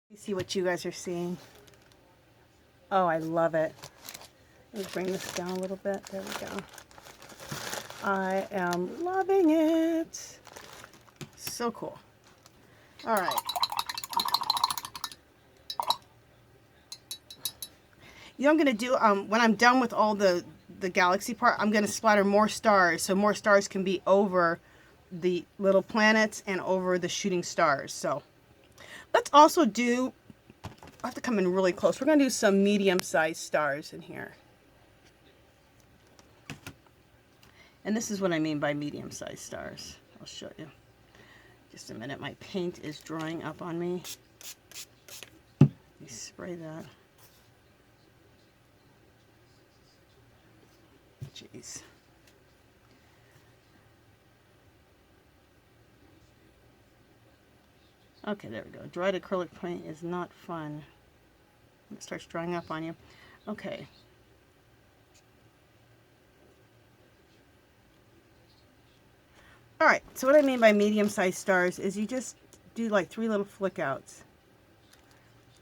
You see what you guys are seeing. Oh, I love it. Let me bring this down a little bit. There we go. I am loving it. So cool. All right. You know what I'm going to do? When I'm done with all the galaxy part, I'm going to splatter more stars so more stars can be over the little planets and over the shooting stars. So let's also do, I have to come in really close. We're going to do some medium-sized stars in here. And this is what I mean by medium-sized stars. I'll show you. Just a minute. My paint is drying up on me. Let me spray that. Jeez. Okay, there we go. Dried acrylic paint is not fun. It starts drying up on you. Okay. Alright, so what I mean by medium-sized stars is you just do like 3 little flick outs.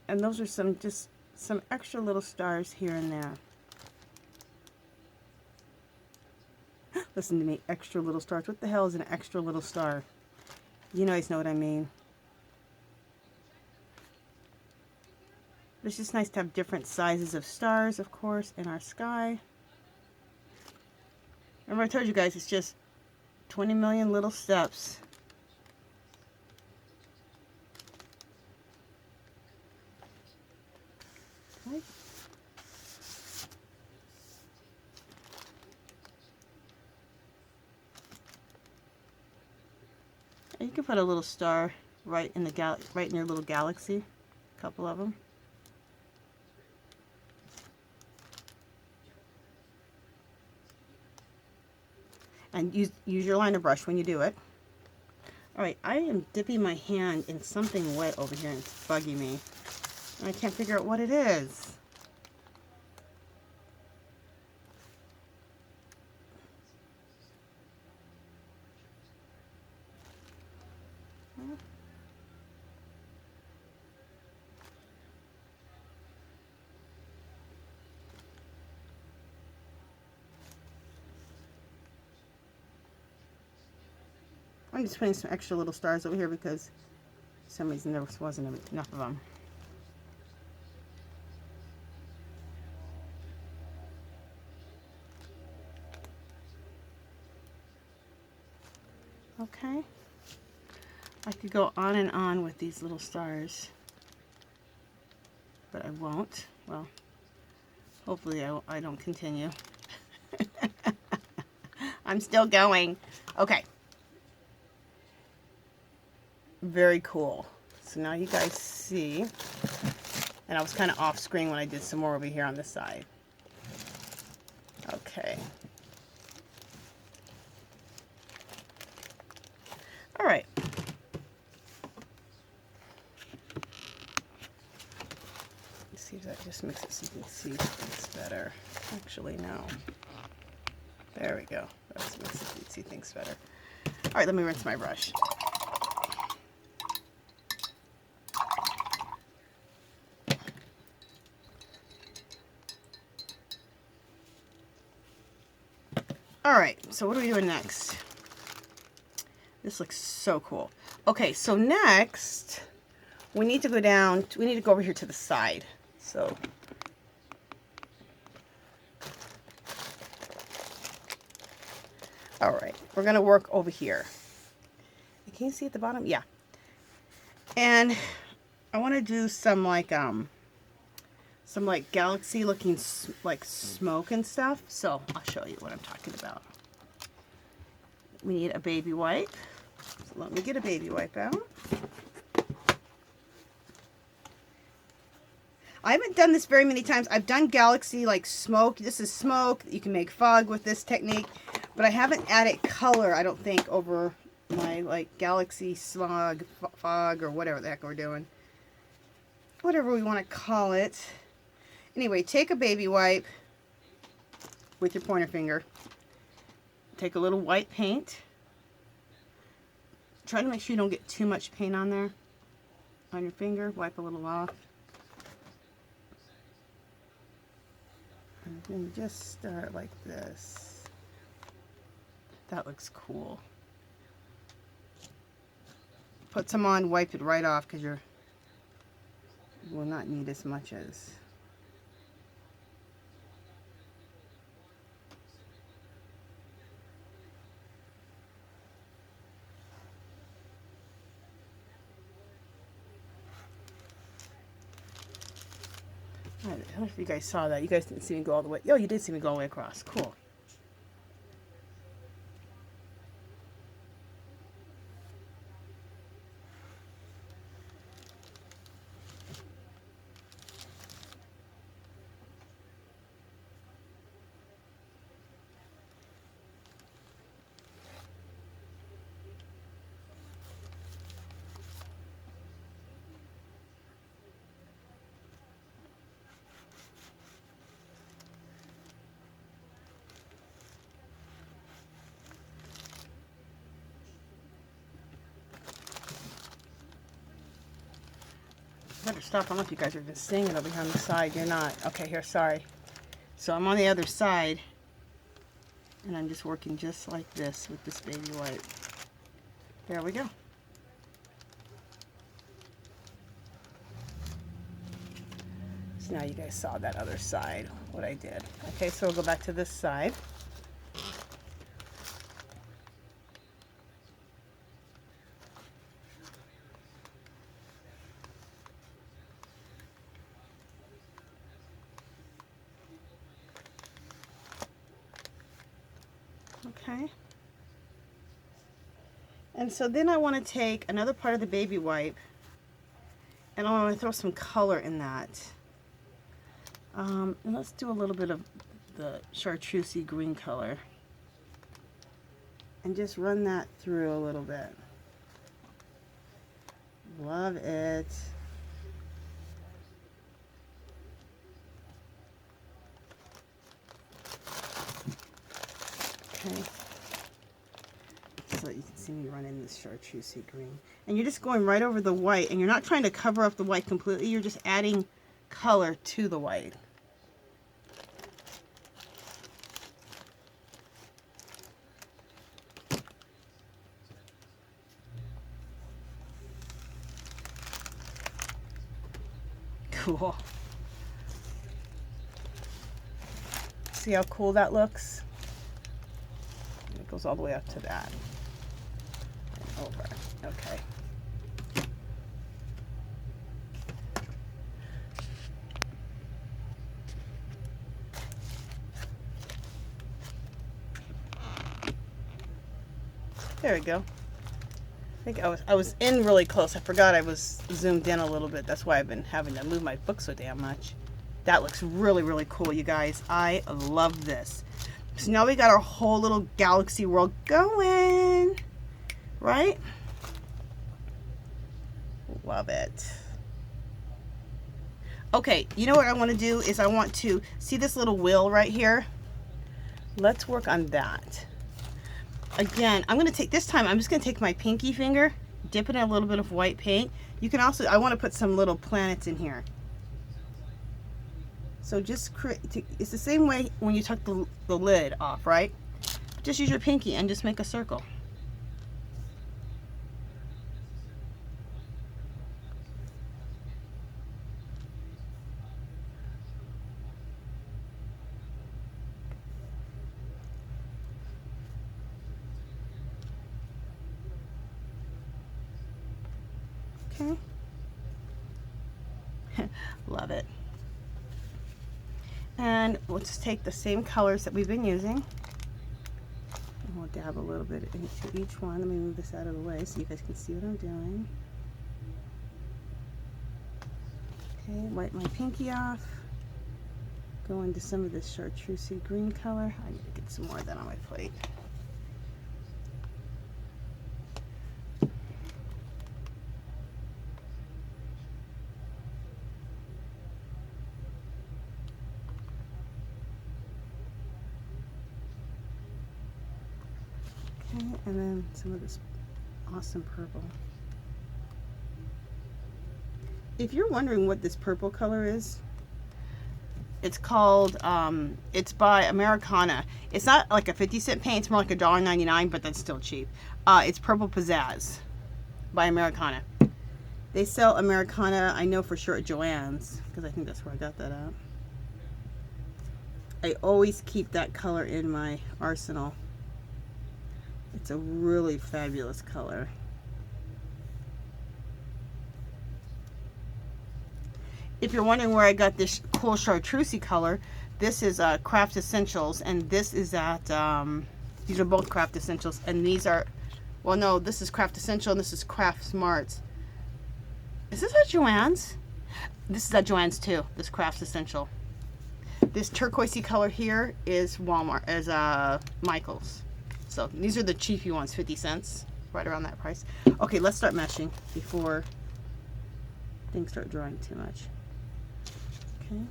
And those are just some extra little stars here and there. Listen to me, extra little stars. What the hell is an extra little star? You guys know what I mean. It's just nice to have different sizes of stars, of course, in our sky. Remember I told you guys, it's just 20 million little steps. Right. And you can put a little star right in the right in your little galaxy, a couple of them. And use your liner brush when you do it. Alright, I am dipping my hand in something wet over here and it's bugging me. And I can't figure out what it is. I'm just putting some extra little stars over here because for some reason there wasn't enough of them. Okay. I could go on and on with these little stars, but I won't. Well, hopefully I don't continue. I'm still going. Okay. Very cool. So now you guys see, and I was kind of off screen when I did some more over here on this side. Okay. All right. Let's see if that just makes it so you can see things better. Actually, no. There we go. That makes it so you can see things better. All right, let me rinse my brush. Alright, so what are we doing next? This looks so cool. Okay, so next, we need to go down, we need to go over here to the side. So, alright, we're going to work over here. Can you see at the bottom? Yeah. And I want to do some galaxy looking like smoke and stuff. So I'll show you what I'm talking about. We need a baby wipe. So let me get a baby wipe out. I haven't done this very many times. I've done galaxy like smoke. This is smoke. You can make fog with this technique. But I haven't added color, I don't think, over my like galaxy smog, fog, or whatever the heck we're doing. Whatever we want to call it. Anyway, take a baby wipe with your pointer finger. Take a little white paint. Try to make sure you don't get too much paint on there. on your finger, wipe a little off. And then just start like this. That looks cool. Put some on, wipe it right off because you will not need as much as. I don't know if you guys saw that. You guys didn't see me go all the way. Oh, you did see me go all the way across. Cool. Better stop. I don't know if you guys are even seeing it over here on the side. You're not. Okay, here, sorry. So I'm on the other side, and I'm just working just like this with this baby wipe. There we go. So now you guys saw that other side, what I did. Okay, so we'll go back to this side. Okay. And so then I want to take another part of the baby wipe and I want to throw some color in that. And let's do a little bit of the chartreusey green color and just run that through a little bit. Love it. Okay. So that you can see me run in this chartreusey green. And you're just going right over the white, and you're not trying to cover up the white completely, you're just adding color to the white. Cool. See how cool that looks? And it goes all the way up to that. And over. Okay. There we go. I think I was in really close. I forgot I was zoomed in a little bit. That's why I've been having to move my book so damn much. That looks really, really cool, you guys. I love this. So now we got our whole little galaxy world going, right? Love it. Okay, you know what I want to do is I want to see this little wheel right here. Let's work on that. Again, I'm going to take, this time I'm just going to take my pinky finger, dip it in a little bit of white paint. You can also, I want to put some little planets in here. So just create, it's the same way when you tuck the lid off, right? Just use your pinky and just make a circle. Okay. Love it. And we'll just take the same colors that we've been using. And we'll dab a little bit into each one. Let me move this out of the way so you guys can see what I'm doing. Okay, wipe my pinky off. Go into some of this chartreusey green color. I need to get some more of that on my plate. And then some of this awesome purple. If you're wondering what this purple color is, it's called, it's by Americana. It's not like a 50-cent paint, it's more like $1.99, but that's still cheap. It's Purple Pizzazz by Americana. They sell Americana, I know for sure, at Joann's, because I think that's where I got that at. I always keep that color in my arsenal. It's a really fabulous color. If you're wondering where I got this cool chartreusey color, this is Craft Essentials, and this is at, these are both Craft Essentials, and these are, well no, this is Craft Essential and this is Craft Smarts. Is this at Joann's? This is at Joann's too, this Craft Essential. This turquoisey color here is Walmart, is Michael's. So these are the cheapy ones, 50 cents, right around that price. Okay, let's start meshing before things start drying too much. Okay.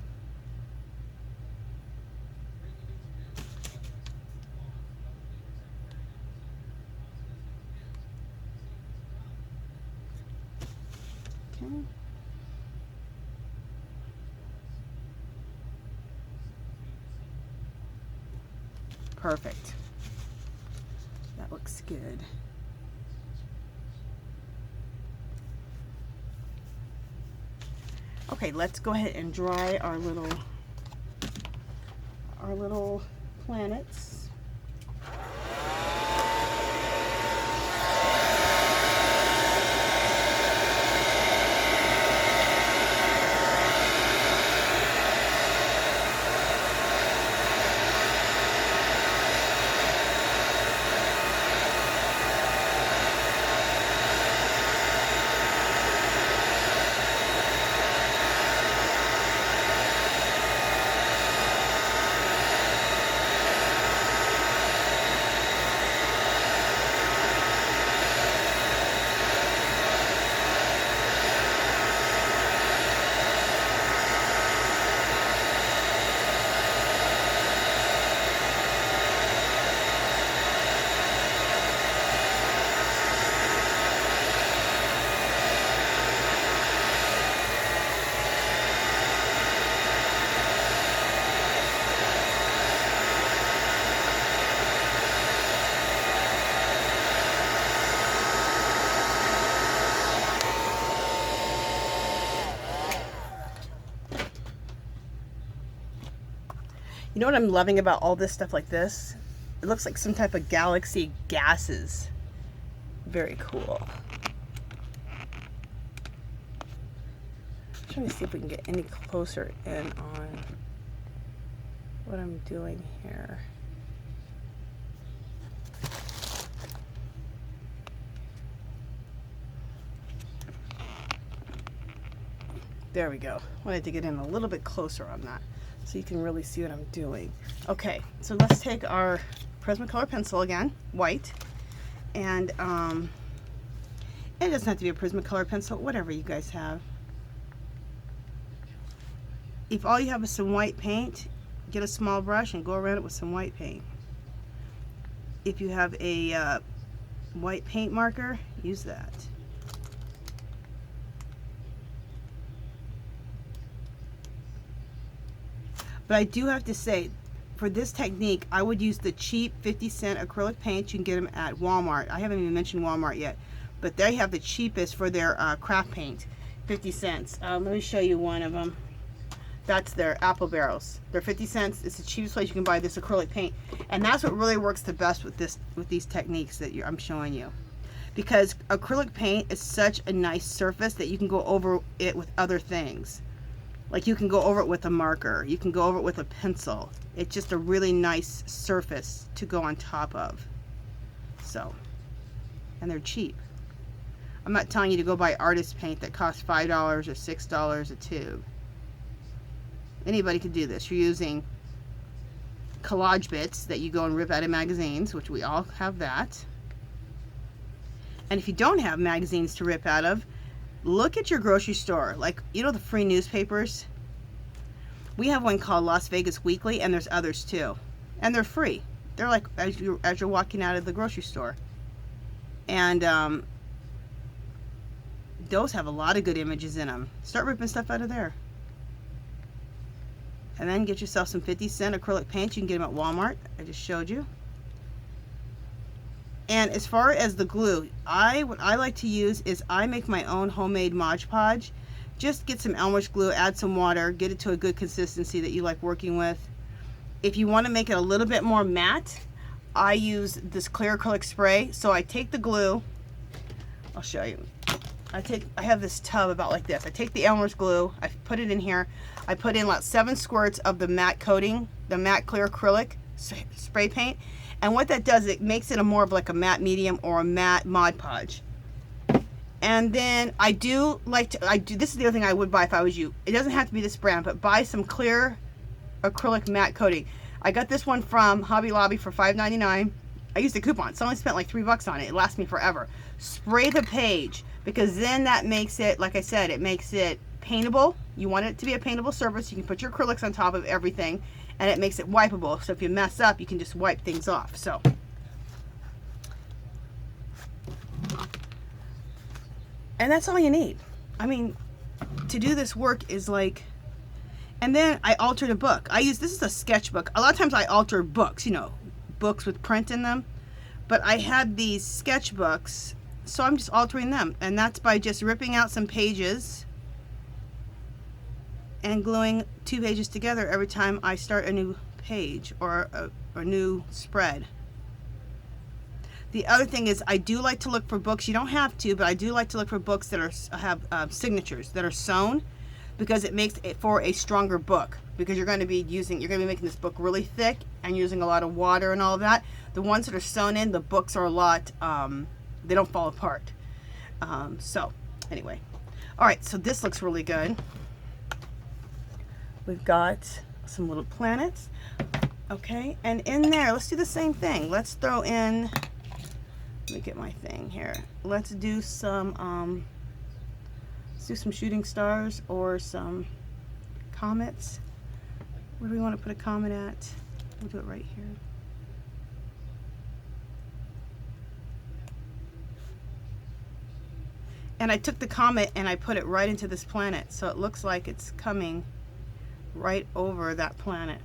Okay. Perfect. That looks good. Okay, let's go ahead and dry our little planets. You know what I'm loving about all this stuff like this? It looks like some type of galaxy gases. Very cool. I'm trying to see if we can get any closer in on what I'm doing here. There we go. Wanted to get in a little bit closer on that so you can really see what I'm doing. Okay, so let's take our Prismacolor pencil again, white, and it doesn't have to be a Prismacolor pencil, whatever you guys have. If all you have is some white paint, get a small brush and go around it with some white paint. If you have a white paint marker, use that. But I do have to say, for this technique, I would use the cheap 50-cent acrylic paints. You can get them at Walmart. I haven't even mentioned Walmart yet, but they have the cheapest for their craft paint, 50 cents. Let me show you one of them. That's their apple barrels. They're 50 cents. It's the cheapest place you can buy this acrylic paint, and that's what really works the best with these techniques that I'm showing you, because acrylic paint is such a nice surface that you can go over it with other things. Like you can go over it with a marker, you can go over it with a pencil. It's just a really nice surface to go on top of. So, and they're cheap. I'm not telling you to go buy artist paint that costs $5 or $6 a tube. Anybody could do this. You're using collage bits that you go and rip out of magazines, which we all have that. And if you don't have magazines to rip out of, look at your grocery store. Like, you know the free newspapers? We have one called Las Vegas Weekly, and there's others too. And they're free. They're like as you're walking out of the grocery store. And those have a lot of good images in them. Start ripping stuff out of there. And then get yourself some 50-cent acrylic paint. You can get them at Walmart. I just showed you. And as far as the glue, what I like to use is I make my own homemade Mod Podge. Just get some Elmer's glue, add some water, get it to a good consistency that you like working with. If you want to make it a little bit more matte, I use this clear acrylic spray. So I take the glue, I'll show you. I have this tub about like this. I take the Elmer's glue, I put it in here. I put in like 7 squirts of the matte coating, the matte clear acrylic spray paint. And what that does, it makes it more of like a matte medium or a matte Mod Podge. And then I do like to, this is the other thing I would buy if I was you. It doesn't have to be this brand, but buy some clear acrylic matte coating. I got this one from Hobby Lobby for $5.99. I used a coupon, so I only spent like $3 on it. It lasts me forever. Spray the page, because then that makes it, like I said, it makes it paintable. You want it to be a paintable surface. You can put your acrylics on top of everything, and it makes it wipeable. So if you mess up, you can just wipe things off. So and that's all you need. I mean, to do this work is like, and then I altered a book. This is a sketchbook. A lot of times I alter books, you know, books with print in them, but I had these sketchbooks, so I'm just altering them, and that's by just ripping out some pages and gluing 2 pages together every time I start a new page or a new spread. The other thing is, I do like to look for books. You don't have to, but I do like to look for books that have signatures that are sewn, because it makes it for a stronger book. Because you're going to be making this book really thick and using a lot of water and all of that. The ones that are sewn in, the books are a lot, they don't fall apart. So anyway, all right. So this looks really good. We've got some little planets. Okay, and in there, let's do the same thing. Let's throw in, let me get my thing here. Let's do some shooting stars or some comets. Where do we want to put a comet at? We'll do it right here. And I took the comet and I put it right into this planet, so it looks like it's coming right over that planet.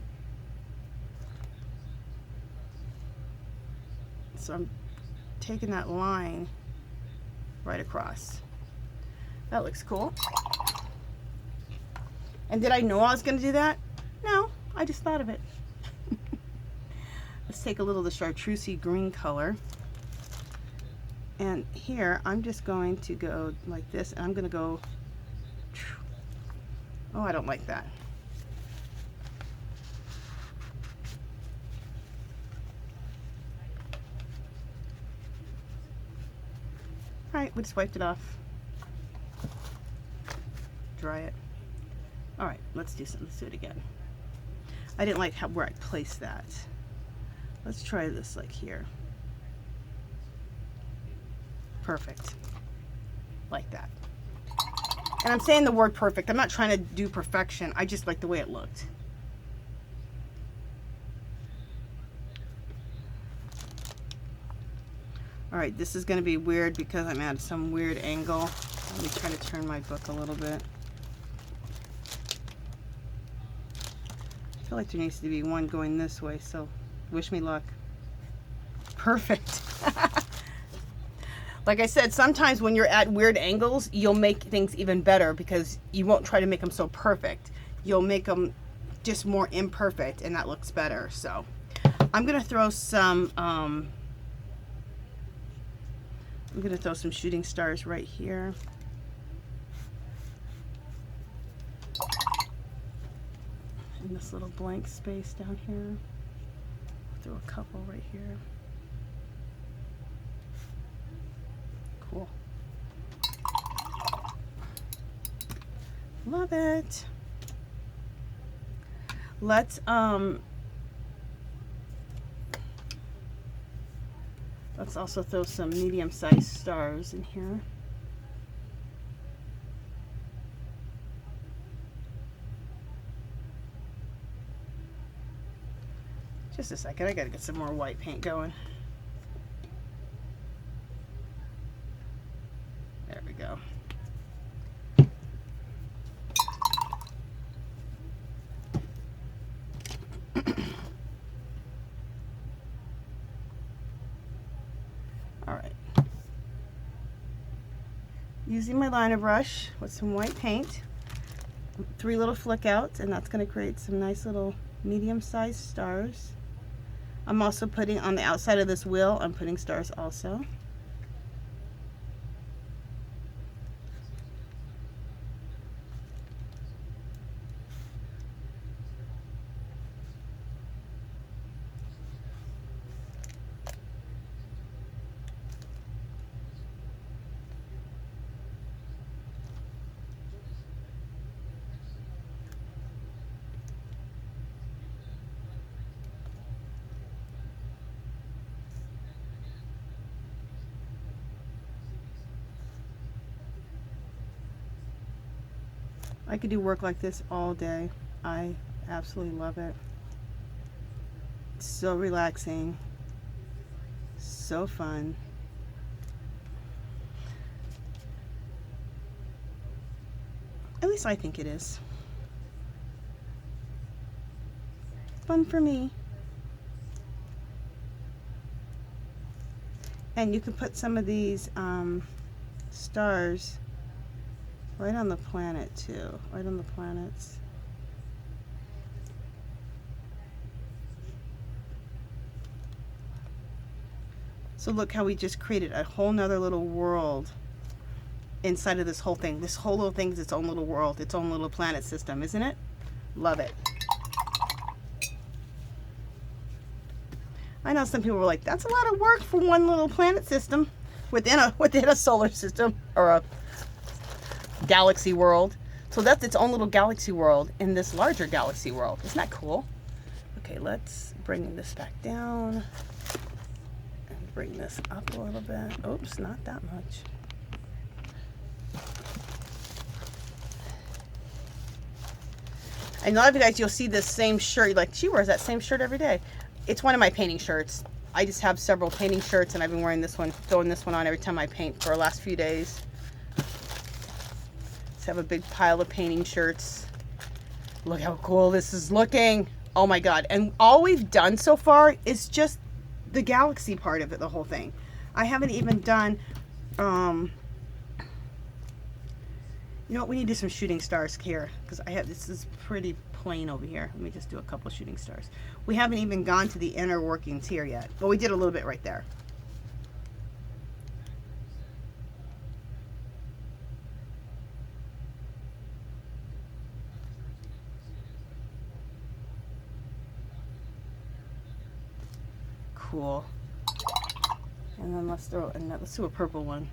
So I'm taking that line right across. That looks cool. And did I know I was going to do that? No, I just thought of it. Let's take a little of the chartreusey green color. And here I'm just going to go like this, and I'm going to go, oh, I don't like that. All right, we just wiped it off. Dry it. All right, let's do it again. I didn't like where I placed that. Let's try this like here. Perfect. Like that. And I'm saying the word perfect. I'm not trying to do perfection. I just like the way it looked. All right, this is going to be weird because I'm at some weird angle. Let me try to turn my book a little bit. I feel like there needs to be one going this way, so wish me luck. Perfect. Like I said, sometimes when you're at weird angles, you'll make things even better because you won't try to make them so perfect. You'll make them just more imperfect, and that looks better. So I'm going to throw some shooting stars right here. In this little blank space down here. Throw a couple right here. Cool. Love it. Let's also throw some medium-sized stars in here. Just a second, I gotta get some more white paint going. There we go. using my liner brush with some white paint, 3 little flick outs, and that's going to create some nice little medium-sized stars. I'm also putting on the outside of this wheel, I'm putting stars also. I could do work like this all day. I absolutely love it. It's so relaxing, so fun. At least I think it is. Fun for me. And you can put some of these stars right on the planet too, right on the planets. So look how we just created a whole nother little world inside of this whole thing. This whole little thing is its own little world, its own little planet system, isn't it? Love it. I know some people were like, that's a lot of work for one little planet system within a solar system or a galaxy world. So that's its own little galaxy world in this larger galaxy world. Isn't that cool? Okay, let's bring this back down and bring this up a little bit. Oops, not that much. And a lot of you guys, you'll see this same shirt. You're like, she wears that same shirt every day. It's one of my painting shirts. I just have several painting shirts, and I've been wearing this one, throwing this one on every time I paint for the last few days. Have a big pile of painting shirts. Look how cool this is looking. Oh my god. And all we've done so far is just the galaxy part of it, the whole thing. I haven't even done you know what, we need to do some shooting stars here, because I have, this is pretty plain over here. Let me just do a couple shooting stars. We haven't even gone to the inner workings here yet, but we did a little bit right there. Cool. And then let's throw in that. Let's do a purple one.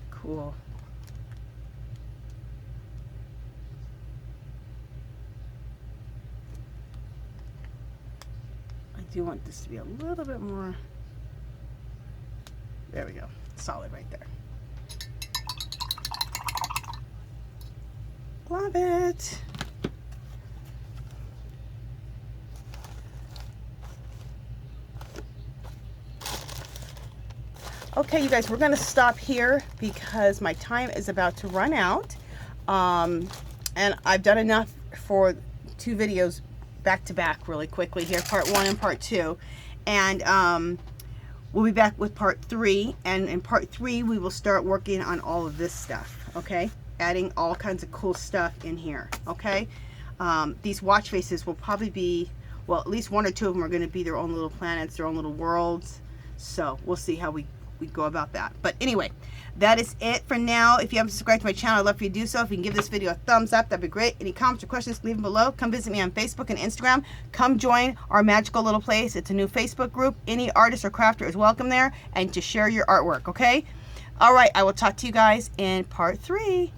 Cool. I do want this to be a little bit more, there we go, solid right there. Love it. Okay, you guys, we're gonna stop here because my time is about to run out. And I've done enough for 2 videos back to back really quickly here, part 1 and part 2. And we'll be back with part 3. And in part 3, we will start working on all of this stuff, okay? Adding all kinds of cool stuff in here, okay? These watch faces will probably be, well, at least 1 or 2 of them are gonna be their own little planets, their own little worlds. So we'll see how we go about that. But anyway, that is it for now. If you haven't subscribed to my channel, I'd love for you to do so. If you can give this video a thumbs up, that'd be great. Any comments or questions, leave them below. Come visit me on Facebook and Instagram. Come join our magical little place. It's a new Facebook group. Any artist or crafter is welcome there, and to share your artwork, okay? All right, I will talk to you guys in part 3.